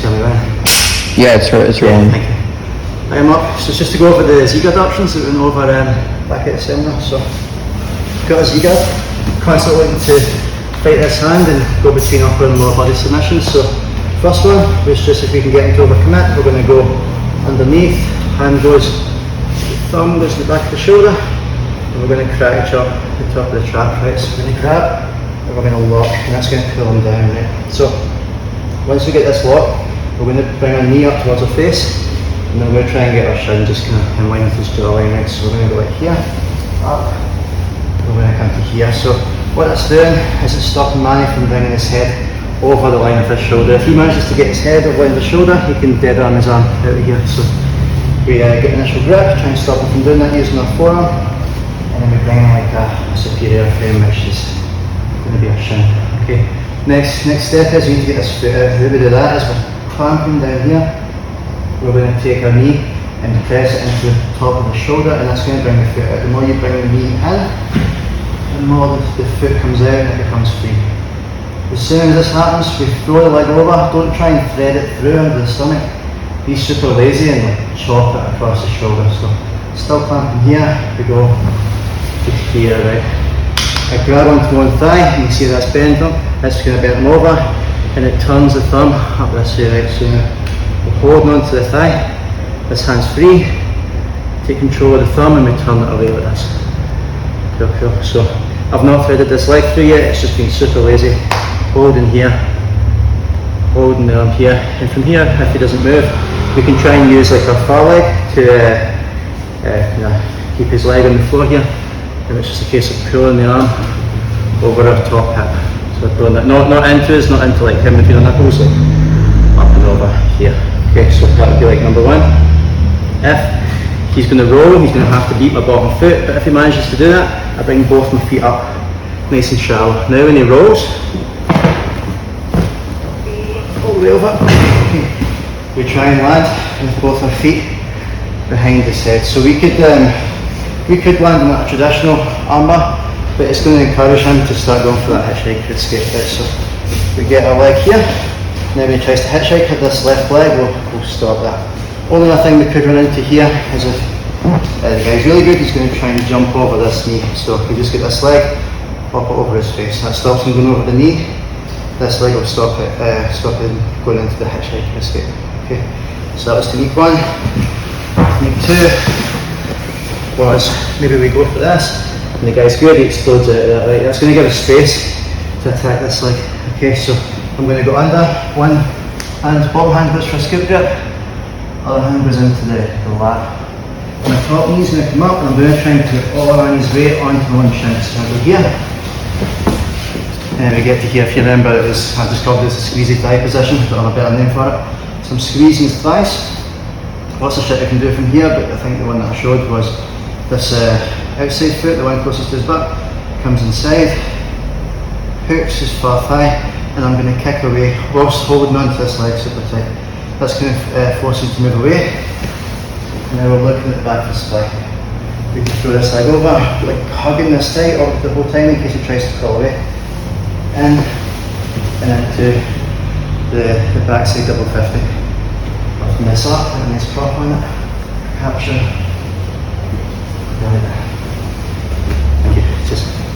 tell me when. Yeah, it's rolling. Thank you. I am up. So it's just to go over the Z-guard options that we went over back at the seminar. So got a Z-guard, constantly looking to fight this hand and go between upper and lower body submissions. So first one was just if we can get him to overcommit, we're going to go underneath, hand goes, the thumb goes to the back of the shoulder, and we're going to crack up the top of the trap, right? So we're going to grab, and we're going to lock, and that's going to pull him down, right? So once we get this lock, we're going to bring our knee up towards our face, and then we're going to try and get our shin just kind of in line with his jawline, right? So we're going to go like here, up, and we're going to come to here. So what that's doing is it's stopping Manny from bringing his head over the line of his shoulder. If he manages to get his head over the line of the shoulder, he can dead arm his arm out of here. So we get initial grip, try and stop him from doing that using our forearm, and then we bring in like a superior frame, which is going to be our shin. Okay. Next step is we need to get this foot out. How we do that is we're clamping down here. We're going to take our knee and press it into the top of the shoulder, and that's going to bring the foot out. The more you bring the knee in, the more the foot comes out and it becomes free. As soon as this happens, we throw the leg over. Don't try and thread it through under the stomach. Be super lazy and like chop it across the shoulder. So still clamping here, we go to here, right? I grab onto one thigh, and you see that's bent them. That's going to bend them over, and it turns the thumb up this way, right? So we're holding onto the thigh. This hand's free. Take control of the thumb, and we turn it away like this. Cool. So I've not threaded this leg through yet. It's just been super lazy. Holding here, holding the arm here, and from here, if he doesn't move, we can try and use like our far leg to keep his leg on the floor here, and it's just a case of pulling the arm over our top hip. So we're pulling that, not into us, not into like him between our knuckles, like up and over here. Okay, so that would be like number one. If he's going to roll, he's going to have to beat my bottom foot, but if he manages to do that, I bring both my feet up nice and shallow. Now when he rolls, all the way over, we try and land with both our feet behind his head. So we could land on a traditional armbar, but it's going to encourage him to start going for that hitchhike escape bit. So we get our leg here, and then when he tries to hitchhike with this left leg, we'll stop that. Only other thing we could run into here is if the guy's really good, he's going to try and jump over this knee. So if we just get this leg, pop it over his face. That stops him going over the knee. This leg will stop him going into the hitchhike escape. Okay, so that was technique one. Technique two was maybe we go for this, and the guy's good, he explodes out of that, right? That's going to give us space to attack this leg. Okay, so I'm going to go under, one hand, bottom hand goes for a scoop grip, other hand goes into the lap. My top knee's going to come up, and I'm going to try and put all of Annie's weight onto one shin. So I'll go here. And we get to here. If you remember, I just called this a squeezy thigh position, but I'm a better name for it. So I'm squeezing his thighs. Lots of shit I can do from here, but I think the one that I showed was this outside foot, the one closest to his butt, comes inside, hooks his far thigh, and I'm going to kick away whilst holding onto this leg super tight. That's going to force him to move away. And now we're looking at the back of his thigh. We can throw this leg over, like hugging this tight all the whole time in case he tries to crawl away. And into the backside double 50. Open this up, put a nice prop on it, capture. Right.